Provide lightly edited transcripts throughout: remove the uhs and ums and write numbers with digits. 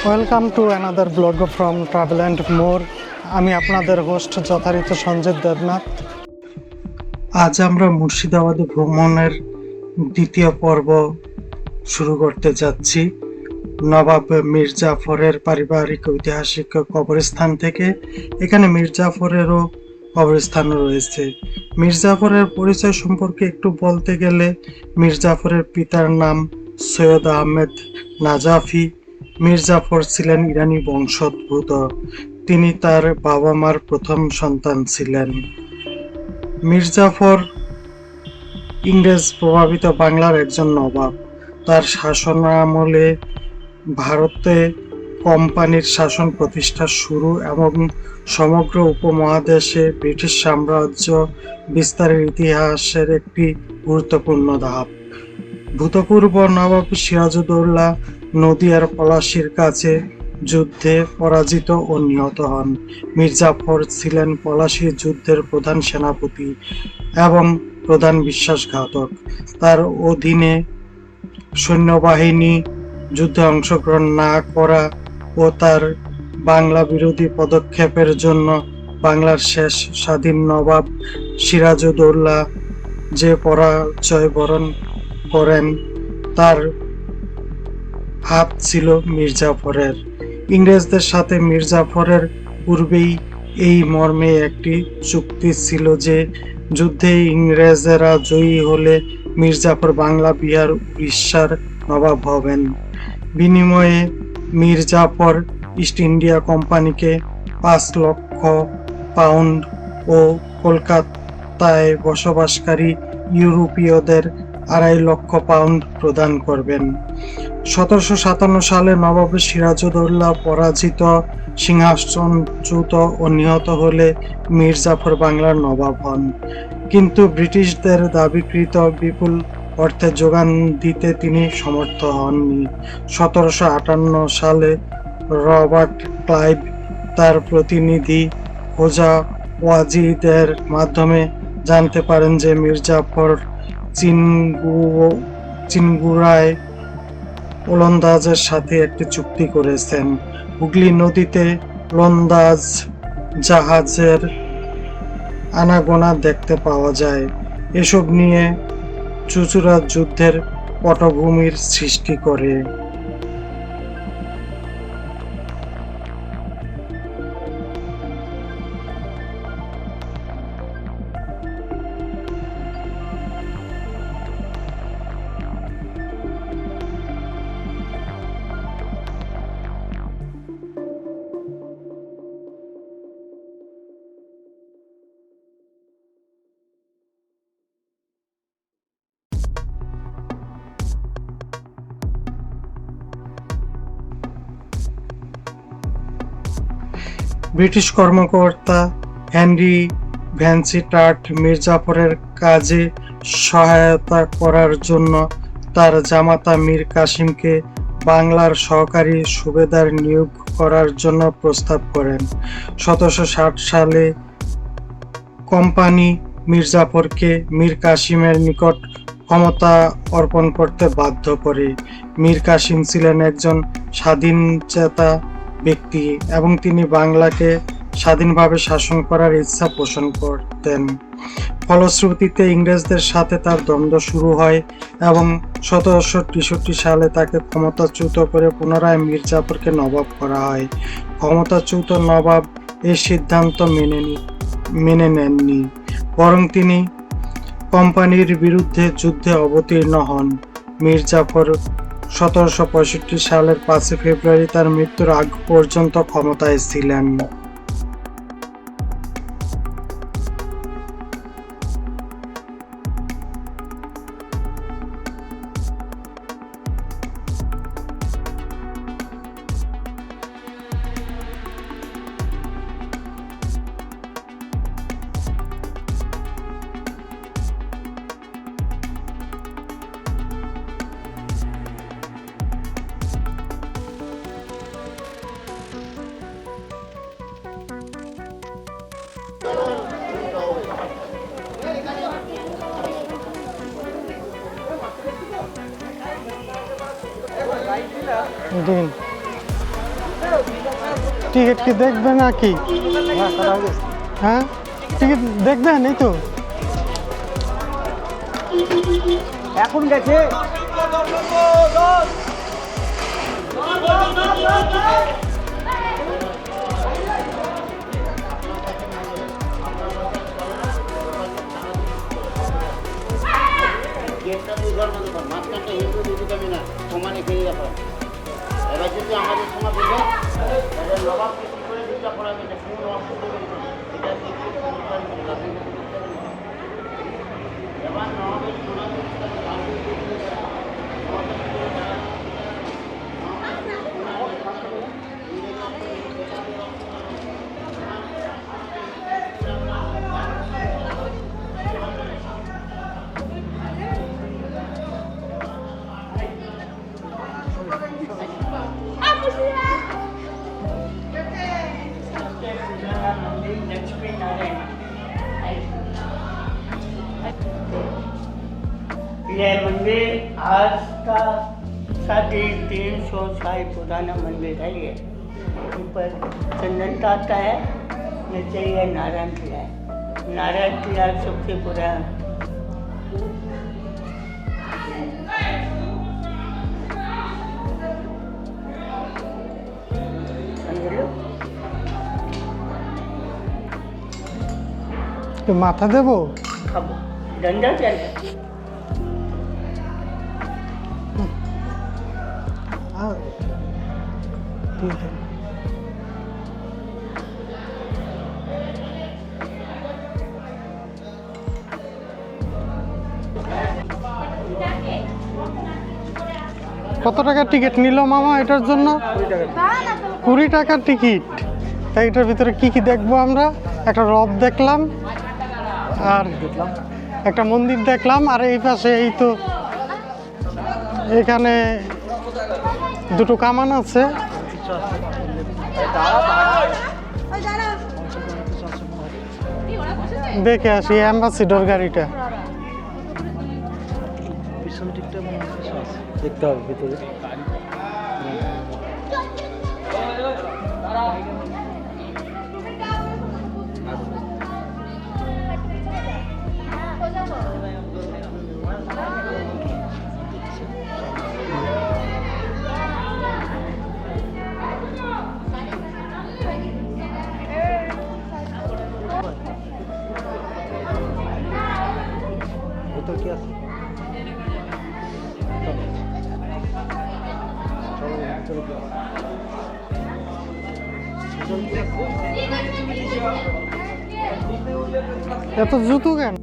Welcome to another blog from travel and more. আমি আপনাদের host যথারীত Sanjit Debnath. আজ আমরা মুর্শিদাবাদে ভ্রমণের দ্বিতীয় পর্ব শুরু করতে যাচ্ছি। নবাব মীর জাফরের পারিবারিক ঐতিহাসিক কবরস্থান থেকে। এখানে মীর জাফরেরও কবরস্থান রয়েছে। মীর জাফরের পরিচয় সম্পর্কে একটু বলতে গেলে, মীর জাফরের পিতার নাম সৈয়দ আহমেদ নাজাফি। মীর জাফর ছিলেন ইরানি বংশোদ্ভূত। তিনি তার বাবা মার প্রথম সন্তান ছিলেন। মীর জাফর ইংরেজ প্রভাবিত বাংলার একজন নবাব। তার শাসনামলে ভারতে কোম্পানির শাসন প্রতিষ্ঠা শুরু এবং সমগ্র উপমহাদেশে ব্রিটিশ সাম্রাজ্য বিস্তারের ইতিহাসের একটি গুরুত্বপূর্ণ ধাপ। ভূতপূর্ব নবাব সিরাজউদ্দৌলা নদিয়ার পলাশীর কাছে যুদ্ধে পরাজিত ও নিহত হন। মীর জাফর ছিলেন পলাশীর যুদ্ধের প্রধান সেনাপতি এবং প্রধান বিশ্বাসঘাতক। তার অধীনে সৈন্যবাহিনী যুদ্ধে অংশগ্রহণ না করা ও তার বাংলা বিরোধী পদক্ষেপের জন্য বাংলার শেষ স্বাধীন নবাব সিরাজউদ্দৌলা যে পরাজয় বরণ করেন, তার হাত ছিল মীর জাফরের। ইংরেজদের সাথে মীর জাফরের পূর্বেই এই মর্মে একটি চুক্তি ছিল যে যুদ্ধে ইংরেজরা জয়ী হলে মীর জাফর বাংলা, বিহার, উড়িষ্যার নবাব হবেন। বিনিময়ে মীর জাফর ইস্ট ইন্ডিয়া কোম্পানিকে 5 লক্ষ পাউন্ড ও কলকাতায় বসবাসকারী ইউরোপীয়দের 2.5 লক্ষ পাউন্ড প্রদান করবেন। 1757 সালে নবাব সিরাজউদ্দৌলা পরাজিত, সিংহাসনচ্যুত ও নিহত হলে মীর জাফর বাংলার নবাব হন। কিন্তু ব্রিটিশদের দাবিকৃত বিপুল অর্থের যোগান দিতে তিনি সমর্থ হননি। 1758 সালে রবার্ট ক্লাইভ তার প্রতিনিধি খোজা ওয়াজিদের মাধ্যমে জানতে পারেন যে মীর জাফর চিনগুরায় ওলন্দাজের সাথে একটি চুক্তি করেছেন। হুগলি নদীতে ওলন্দাজ জাহাজের আনাগোনা দেখতে পাওয়া যায়। এসব নিয়ে চুঁচুড়া যুদ্ধের পটভূমির সৃষ্টি করে। ব্রিটিশ কর্মকর্তা হেনরি ভ্যানসিটার্ট মীর জাফরের কাজে সহায়তা করার জন্য তার জামাতা মীর কাসিমকে বাংলার সহকারী সুবেদার নিয়োগ করার জন্য প্রস্তাব করেন। 1760 সালে কোম্পানি মীর জাফরকে মীর কাসিমের নিকট ক্ষমতা অর্পণ করতে বাধ্য করে। মীর কাসিম ছিলেন একজন স্বাধীনচেতা ব্যক্তি এবং তিনি বাংলাকে স্বাধীনভাবে শাসন করার ইচ্ছা পোষণ করতেন। ফলশ্রুতিতে ইংরেজদের সাথে তার দ্বন্দ্ব শুরু হয় এবং 1763 সালে তাকে ক্ষমতাচ্যুত করে পুনরায় মীর জাফরকে নবাব করা হয়। ক্ষমতাচ্যুত নবাব এই সিদ্ধান্ত মেনে নেননি, বরং তিনি কোম্পানির বিরুদ্ধে যুদ্ধে অবতীর্ণ হন। মীর জাফর 1765 সালের 5 ফেব্রুয়ারি তার মৃত্যুর আগ পর্যন্ত ক্ষমতায় ছিলেন। দিন টিকিট কি দেখবে নাকি? হ্যাঁ টিকিট দেখবেন? এই তো এখন গেছে। গেটটা দুর্ঘর মতো কর, মাঝখানটা হিন্দু দিদি যাবি না, সমানে খেয়ে রাখো। এবার যদি আমাদের সময় বুঝে তাহলে নবাব কৃষি করে দুটা পড়াবে না, কোন নবাব করবে না, এটা দেখে এবার নবাবের শোনা यह मंदिर आज का 350 साल पुराना मंदिर है। ये ऊपर चंदन का आता है, नीचे ये नारायण किला है। नारायण किला सबसे पुराना। মাথা দেবো? खाबो डंडा चल ঠিক আছে। কত টাকার টিকিট নিল মামা এটার জন্য? 20 টাকার টিকিট। তাই এটার ভিতরে কি কি দেখবো আমরা? একটা রথ দেখলাম, আর একটা মন্দির দেখলাম, আর এই পাশে এই তো এখানে দুটো কামান আছে। দেখে আসি অ্যাম্বাসিডর গাড়িটা। দেখতে হবে ভিতরে। ভিতর কি আছে? এত জুতো কেন?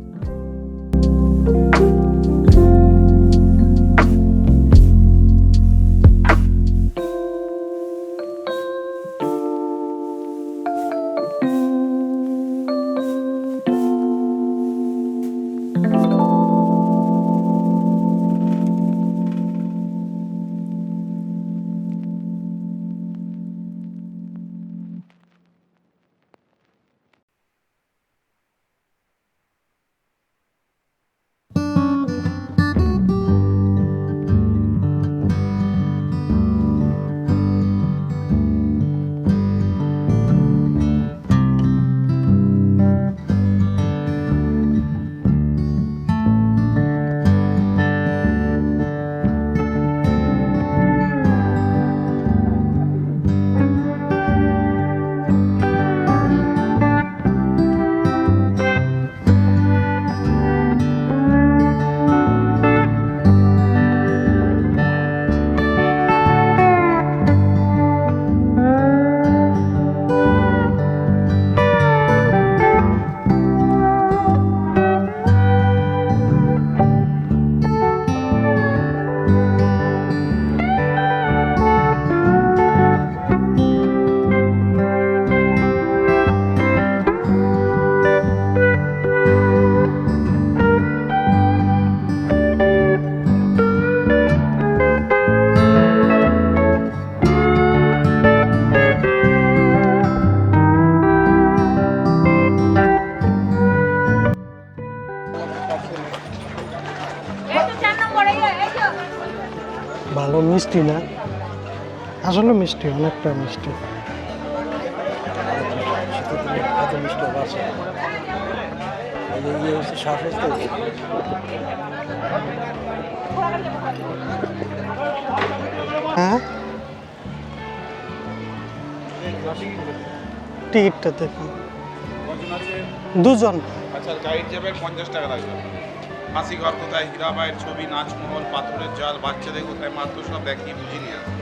ভালো মিষ্টি না? আসলে মিষ্টি, অনেকটা মিষ্টি। আছে এই যে ইয়ে হচ্ছে শ্বাস হচ্ছে হ্যাঁ টিকিটটা দেখুন দুজন। আচ্ছা গাইড যাবে 50 টাকা লাগবে। ফাঁসি ঘর কোথায়, হীরাবাইয়ের ছবি, নাচমহল, পাথরের জাল, বাচ্চাদের কোথায় মাত্র সব দেখিয়ে বুঝিয়ে নিয়ে আসবে।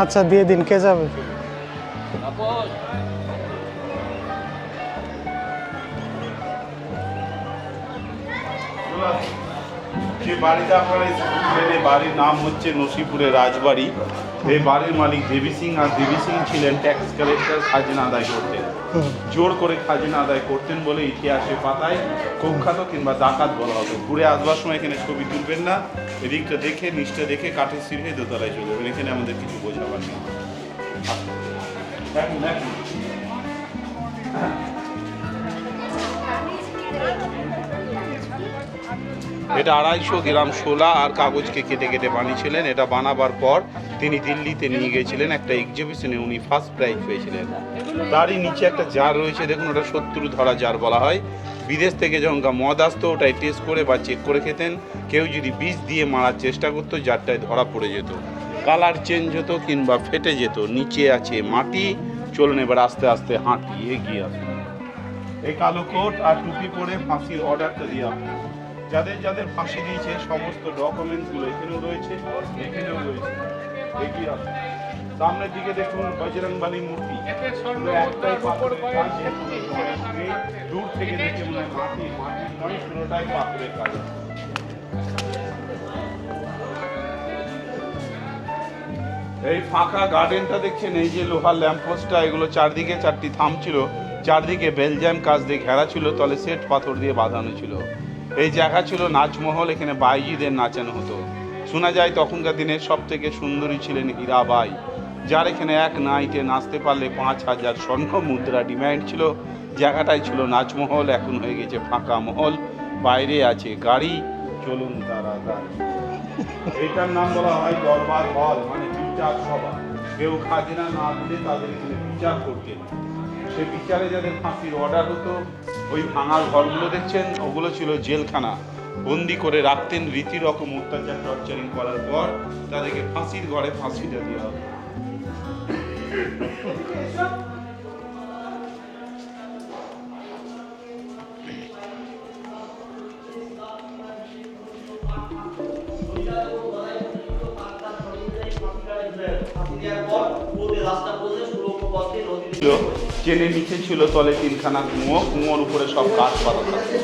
আচ্ছা দিয়ে দিন, কে যাবে? যে বাড়িতে আপনারা এসেছিলেন, এই বাড়ির নাম হচ্ছে নসিপুরের রাজবাড়ি। এই বাড়ির মালিক দেবী সিং, আর দেবী সিং ছিলেন ট্যাক্স কালেক্টর, খাজনা আদায় করতেন। জোর করে খাজনা আদায় করতেন বলে ইতিহাসে পাতায় কুখ্যাত কিংবা ডাকাত বলা হতো। ঘুরে আসবার সময় এখানে ছবি তুলবেন না, এদিকটা দেখে নিচটা দেখে কাঠের সিঁড়ি দোতলায় চলে যাবেন। এখানে আমাদের কিছু বোঝাবার নেই। দেখুন দেখুন এটা 250 গ্রাম শোলা আর কাগজকে কেটে কেটে বানিয়েছিলেন। এটা বানাবার পর তিনি দিল্লিতে নিয়ে গিয়েছিলেন একটা এক্সিবিশনে, উনি ফার্স্ট প্রাইজ পেয়েছিলেন। তারই নিচে একটা জার রয়েছে, দেখুন ওটা 70 ধরা জার বলা হয়। বিদেশ থেকে যখন মদ আসতো ওটাই টেস্ট করে বা চেক করে খেতেন। কেউ যদি বিষ দিয়ে মারার চেষ্টা করতো জারটায় ধরা পড়ে যেত, কালার চেঞ্জ হতো কিংবা ফেটে যেত। নিচে আছে মাটি। চলুন এবার আস্তে আস্তে হাঁটি এগিয়ে আসুন। এই কালো কোট আর টুপি পরে ফাঁসির অর্ডারটা দিয়ে আসুন। যাদের যাদের ফাঁসি দিয়েছে সমস্ত ডকুমেন্টসগুলো এখানেও রয়েছে, এখানেও রয়েছে। এগিয়ে আসুন। সামনের দিকে দেখুন বজরংবলী মূর্তি, একটাই পাথরের কাজ, দূর থেকে দেখে মনে হয় মাটি নয়, পুরোটাই পাথরের কাজ। এই ফাঁকা গার্ডেনটা দেখছেন, এই যে লোহার ল্যাম্পপোস্টটা, এগুলো চারদিকে 4টি থাম ছিল, চারদিকে বেলজাম কাজ দিয়ে ঘেরা ছিল, তলে সেট পাথর দিয়ে বাঁধানো ছিল। এই জায়গা ছিল নাচমহল, এখানে বাইজিদের নাচানো হতো। শোনা যায় তখনকার দিনের সব থেকে সুন্দরী ছিলেন হীরাবাই, যার এখানে এক নাইটে নাচতে পারলে 5000 স্বর্ণ মুদ্রা ডিমান্ড ছিল। জায়গাটাই ছিল নাচমহল, এখন হয়ে গেছে ফাঁকা মহল। বাইরে আছে গাড়ি, চলুন তাড়াতাড়ি। এইটার নাম বলা হয় দরবার হল, মানে বিচার সভা। কেউ খাজনা না দিলে তাদের এখানে বিচার করতেন। সে বিচারে যাদের ফাঁসির অর্ডার হতো, ওই ভাঙা ঘরগুলো দেখছেন, ওগুলো ছিল জেলখানা। বন্দি করে রাখতেন, রীতি রকম অত্যাচার টর্চারিং করার পর তাদেরকে ফাঁসির ঘরে ফাঁসিটা দেওয়া হতো। ট্রেনের নিচে ছিল তলে 3খানা কুঁয়ো, কুঁয়োর উপরে সব কাঠ পাতা থাকতো।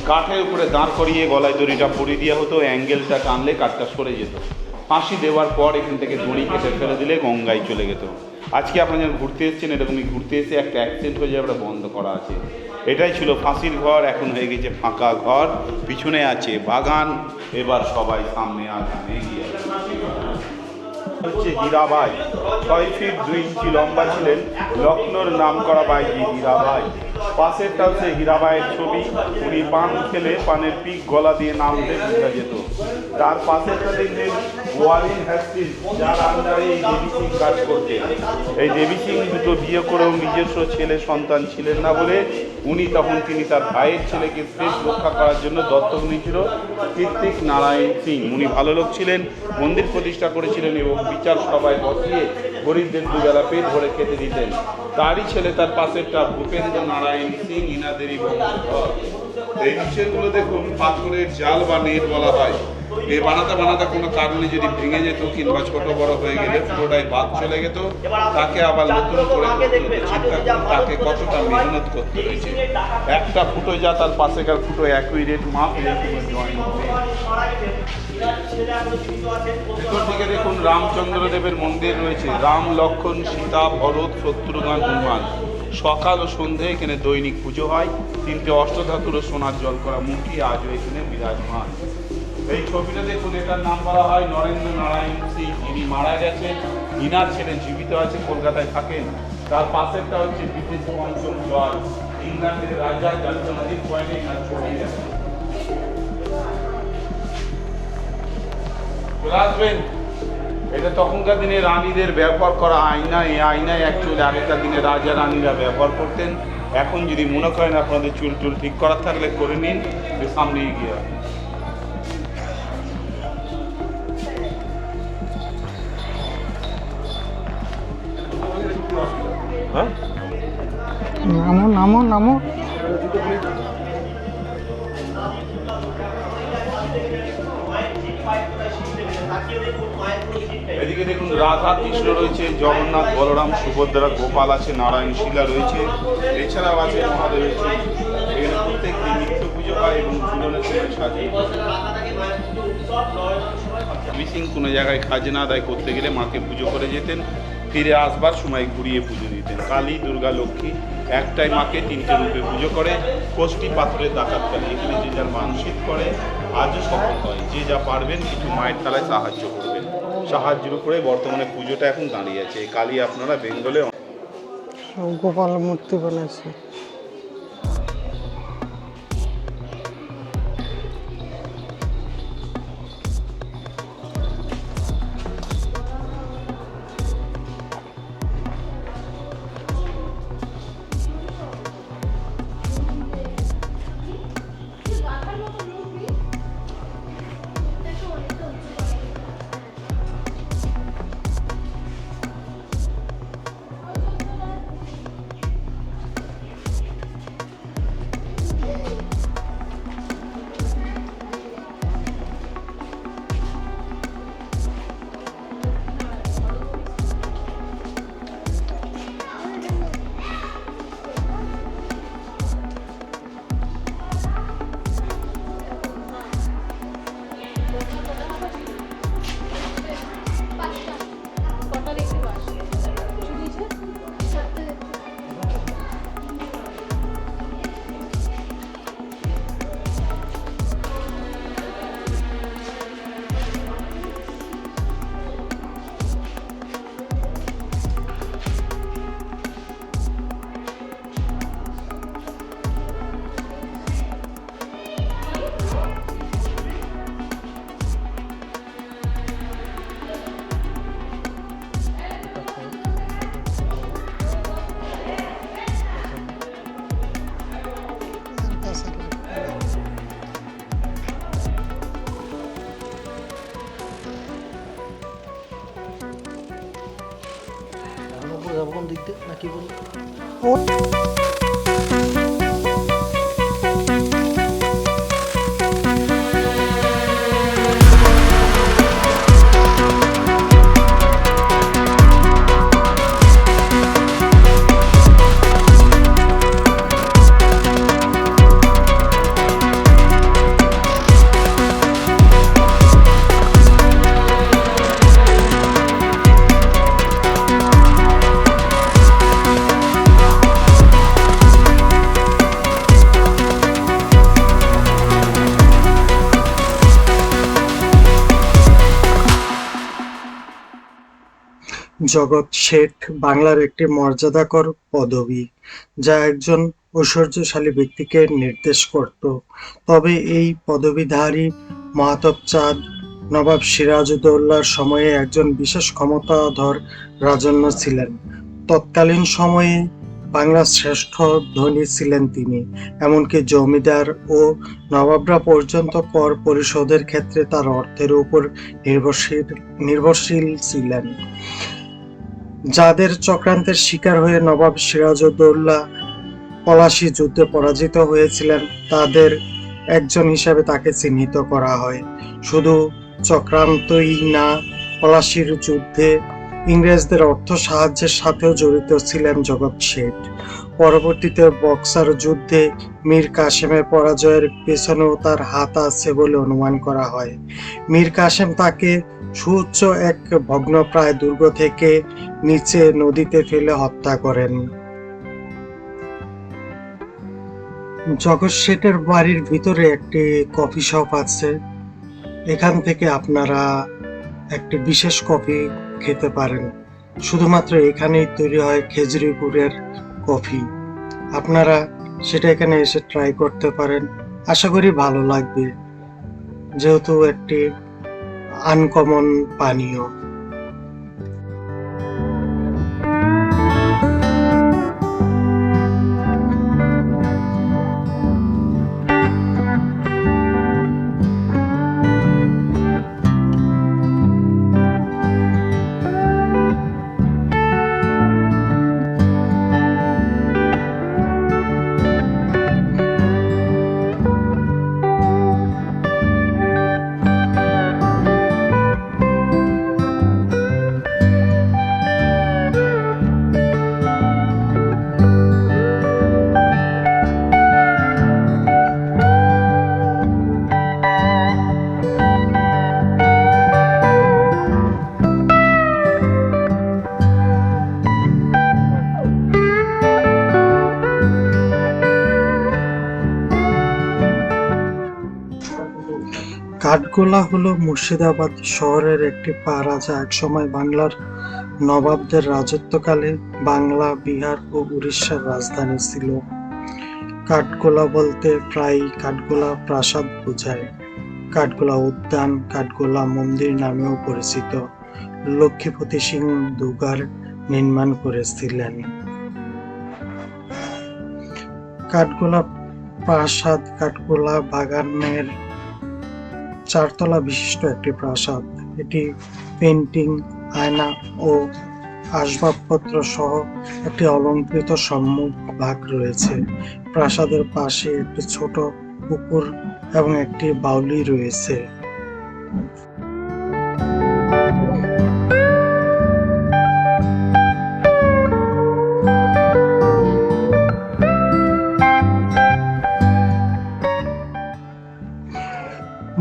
কাঠের উপরে দাঁড় করিয়ে গলায় দড়িটা পরিয়ে দেওয়া হতো, অ্যাঙ্গেলটা টানলে কাঠটা সরে যেত। ফাঁসি দেওয়ার পর এখান থেকে দড়ি কেটে ফেলে দিলে গঙ্গায় চলে যেত। আজকে আপনারা যখন ঘুরতে এসেছেন, এরকমই ঘুরতে এসে একটা অ্যাক্সিডেন্ট হয়ে যাবে, বন্ধ করা আছে। এটাই ছিল ফাঁসির ঘর, এখন হয়ে গেছে ফাঁকা ঘর। পিছনে আছে বাগান। এবার সবাই সামনে আগান, এগিয়ে হচ্ছে হীরাবাই। 6 ফিট 2 ইঞ্চি লম্বা ছিলেন, লখনৌর নাম করা বাইজি হীরাবাই। পাশেরটা হচ্ছে হীরাবাইয়ের ছবি। উনি পান খেলে পানের পিক গলা দিয়ে নামতে বোঝা যেত। তার পাশেরটা দেখবেন ওয়ারিন হ্যাস্টিস, যার আন্ডারে এই দেবী সিং কাজ করতেন। এই দেবী সিং দুটো বিয়ে করেও নিজস্ব ছেলে সন্তান ছিলেন না বলে তিনি তার ভাইয়ের ছেলেকে দেশ রক্ষা করার জন্য দত্তক নিয়েছিল। কীর্তিক নারায়ণ সিং, উনি ভালো লোক ছিলেন, মন্দির প্রতিষ্ঠা করেছিলেন এবং বিচার সভায় বসিয়ে গরিবদের দুবেলা পেট ভরে খেতে দিতেন। তারই ছেলে, তার পাশেরটা ভূপেন্দ্র নারায়ণ সিং, ইনাদেরই বংশধর। এই নিচেরগুলো দেখুন পাথরের জাল বা নেট বলা হয়। এই বানাতে কোনো কারণে যদি ভেঙে যেত কিংবা ছোট বড় হয়ে গেলে পুরোটাই বাদ চলে যেত, তাকে আবার নতুন করে চিন্তা করুন তাকে কতটা মেহনত করতে হয়েছে। একটা ফুটো যা তার পাশেকার ফুটো একই রেট মাপ জয়েন। ভিতর দিকে দেখুন রামচন্দ্র দেবের মন্দির রয়েছে। রাম, লক্ষ্মণ, সীতা, ভরত, শত্রুঘ্ন, হনুমান। সকাল ও সন্ধ্যে এখানে দৈনিক পুজো হয়। 3টে অষ্টধাতুর ও সোনার জল করা মূর্তি আজও এখানে বিরাজমান। এই ছবিটা দেখুন, এটার নাম বলা হয় নরেন্দ্র নারায়ণ সিং। ইনি মারা গেছেন, ইনার ছেলে জীবিত আছে, কলকাতায় থাকেন। তার পাশেরটা হচ্ছে ব্রিটিশ পঞ্চম জর্জ, ইংল্যান্ডের রাজা, যার নদীর পয়েন্টে ইনার ছবি আছে। আসবেন, এটা তখনকার দিনে রানীদের ব্যবহার করা আয়না। এই আয়নায় অ্যাকচুয়ালি আগেকার দিনে রাজা রানীরা ব্যবহার করতেন। এখন যদি মনে করেন আপনাদের চুল টুল ঠিক করার থাকলে করে নিন, একটু সামনে এগিয়ে আসুন। হ্যাঁ, নামো নামো নামো। এদিকে দেখুন রাধা কৃষ্ণ রয়েছে, জগন্নাথ, বলরাম, সুভদ্রা, গোপাল আছে, নারায়ণ শিলা রয়েছে, এছাড়াও আছে মহাদেবের ছবি। এখানে প্রত্যেক দিন নিত্য পুজো হয় এবং ঝুলনের সময় সাজিয়ে মিসিং কোনো জায়গায় খাজনা আদায় করতে গেলে মাকে পুজো করে যেতেন, ফিরে আসবার সময় ঘুরিয়ে পুজো দিতেন। কালী, দুর্গা, লক্ষ্মী একটাই মাকে তিনটে রূপে পুজো করে। কোষ্ঠী পাথরের ডাকাতকালী, এখানে যে যার মানসিক করে আজও সফল হয়। যে যা পারবেন কিছু মায়ের তলায় সাহায্য করবেন। সাহায্যের উপরে বর্তমানে পুজোটা এখন দাঁড়িয়ে আছে। এই কালী আপনারা বেঙ্গলে গোপাল মূর্তি বানাইছে। যাবো কোন দিক দিয়ে নাকি বলুন? জগৎ শেঠ বাংলার একটি মর্যাদাকর পদবি, যা একজন ঐশ্বর্যশালী ব্যক্তিকে নির্দেশ করত। তবে এই পদবীধারী মাহতাব চাঁদ নবাব সিরাজউদ্দৌলার সময়ে একজন বিশেষ ক্ষমতাধর রাজন্য ছিলেন। তৎকালীন সময়ে বাংলার শ্রেষ্ঠ ধনী ছিলেন তিনি। এমনকি জমিদার ও নবাবরা পর্যন্ত কর পরিশোধের ক্ষেত্রে তার অর্থের উপর নির্ভরশীল ছিলেন। যাদের চক্রান্তের শিকার হয়ে নবাব সিরাজউদ্দৌলা পলাশী যুদ্ধে পরাজিত হয়েছিলেন, তাদের একজন হিসাবে তাকে চিহ্নিত করা হয়। শুধু চক্রান্তই না, পলাশীর যুদ্ধে ইংরেজদের অর্থ সাহায্যের সাথেও জড়িত ছিলেন জগৎ শেঠ। পরবর্তীতে বক্সার যুদ্ধে মীর কাসেমের পরাজয়ের পেছনেও তার হাত আছে বলে অনুমান করা হয়। মীর কাসেম তাকে সুউচ্চ এক ভগ্নপ্রায় দুর্গ থেকে নিচে নদীতে ফেলে হত্যা করেন। জগৎ শেঠের বাড়ির ভিতরে একটি কফি শপ আছে। এখান থেকে আপনারা একটি বিশেষ কফি খেতে পারেন। শুধুমাত্র এখানেই তৈরি হয় খেজুরি গুড়ের কফি। আপনারা সেটা এখানে এসে ট্রাই করতে পারেন। আশা করি ভালো লাগবে, যেহেতু একটি আনকমন পানীয়। কাঠগোলা হলো মুর্শিদাবাদ শহরের একটি পাড়া, যা একসময় বাংলার নবাবদের রাজত্বকালে বাংলা, বিহার ও উড়িষ্যার রাজধানী ছিল। কাঠগোলা বলতে প্রায়ই কাঠগোলা প্রাসাদ বোঝায়। কাঠগোলা উদ্যান, কাঠগোলা মন্দির নামেও পরিচিত। লক্ষ্মীপতি সিং দুগার নির্মাণ করেছিলেন। কাঠগোলা প্রাসাদ কাঠগোলা বাগানের 4 তলা বিশিষ্ট একটি প্রাসাদ। এটি পেন্টিং, আয়না ও আসবাবপত্র সহ একটি অলংকৃত সম্মুখ ভাগ রয়েছে। প্রাসাদের পাশে একটি ছোট পুকুর এবং একটি বাউলি রয়েছে।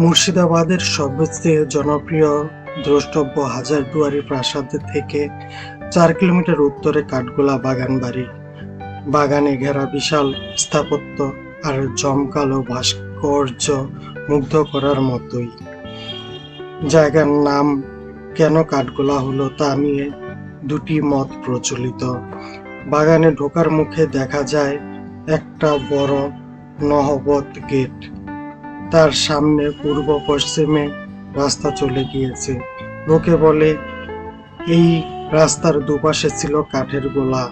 মুর্শিদাবাদের সবচেয়ে জনপ্রিয় দ্রষ্টব্য হাজারদুয়ারি প্রাসাদ থেকে 4 কিলোমিটার উত্তরে কাঠগোলা বাগান বাড়ি। বাগানে ঘেরা বিশাল স্থাপত্য আর জমকালো ভাস্কর্য মুগ্ধ করার মতোই। জায়গার নাম কেন কাঠগোলা হলো তা নিয়ে দুটি মত প্রচলিত। বাগানে ঢোকার মুখে দেখা যায় একটা বড় নহবত গেট। তার সামনে পূর্ব পশ্চিমে রাস্তা চলে গিয়েছে। লোকে বলে এই রাস্তার দুপাশে ছিল কাঠের গোলা,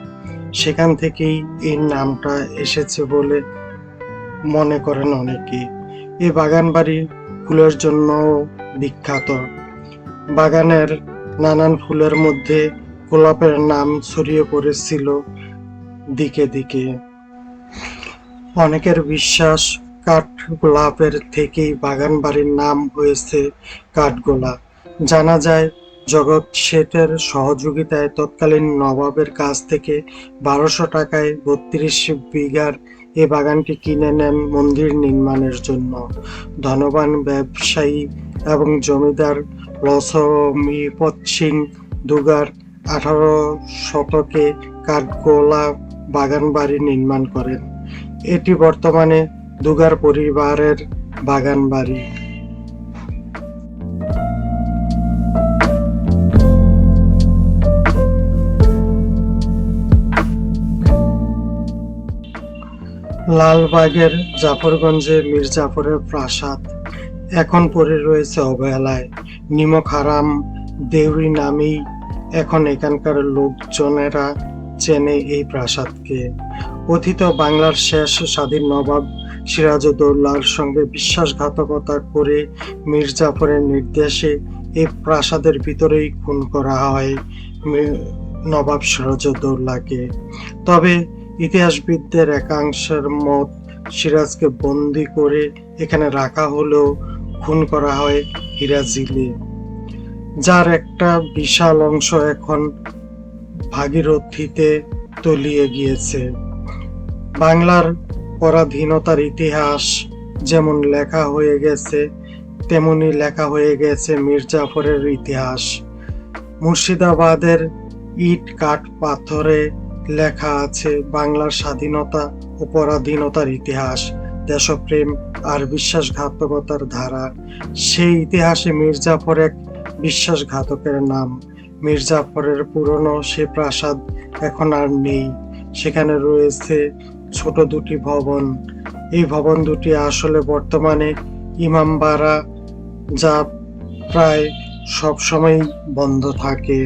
সেখান থেকেই এই নামটা এসেছে বলে মনে করেন অনেকে। এই বাগান বাড়ি ফুলের জন্য বিখ্যাত। বাগানের নানান ফুলের মধ্যে গোলাপের নাম ছড়িয়ে পড়েছিল দিকে দিকে। অনেকের বিশ্বাস কাঠগোলাপের থেকেই বাগান বাড়ির নাম হয়েছে কাঠগোলা। জানা যায় জগৎ শেঠের সহযোগিতায় তৎকালীন নবাবের কাছ থেকে 1200 টাকায় 32 বিঘার এ বাগানটি কিনে নেন মন্দির নির্মাণের জন্য। ধনবান ব্যবসায়ী এবং জমিদার লক্ষ্মীপত সিং দুগার 18 শতকে কাঠগোলা বাগান বাড়ি নির্মাণ করেন। এটি বর্তমানে দুগার পরিবারের বাগান বাড়ি। লালবাগের জাফরগঞ্জে মীর জাফরের প্রাসাদ এখন পড়ে রয়েছে অবহেলায়। নিমক হারাম দেউরি নামেই এখন এখানকার লোকজনেরা চেনে এই প্রাসাদকে। কথিত বাংলার শেষ স্বাধীন নবাব সিরাজউদ্দৌলার সঙ্গে বিশ্বাসঘাতকতা করে মীর জাফরের নির্দেশে এই প্রাসাদের ভিতরেই খুন করা হয় নবাব সিরাজউদ্দৌলাকে। তবে ইতিহাসবিদদের একাংশের মত, সিরাজকে বন্দি করে এখানে রাখা হলেও খুন করা হয় হিরাজিলে, যার একটা বিশাল অংশ এখন ভাগীরথীতে তলিয়ে গিয়েছে। বাংলার পরাধীনতার ইতিহাস যেমন লেখা হয়ে গেছে, তেমনি লেখা হয়ে গেছে মীর জাফরের ইতিহাস। মুর্শিদাবাদের ইট কাঠ পাথরে লেখা আছে বাংলার স্বাধীনতা ও পরাধীনতার ইতিহাস, দেশপ্রেম আর বিশ্বাসঘাতকতার ধারা। সেই ইতিহাসে মীর জাফর এক বিশ্বাসঘাতকের নাম। মীর জাফরের পুরনো সে প্রাসাদ এখন আর নেই। সেখানে রয়েছে ছোট দুটি ভবন। এই ভবন দুটি আসলে বর্তমানে ইমামবাড়া, যা প্রায় সবসময় বন্ধ থাকে।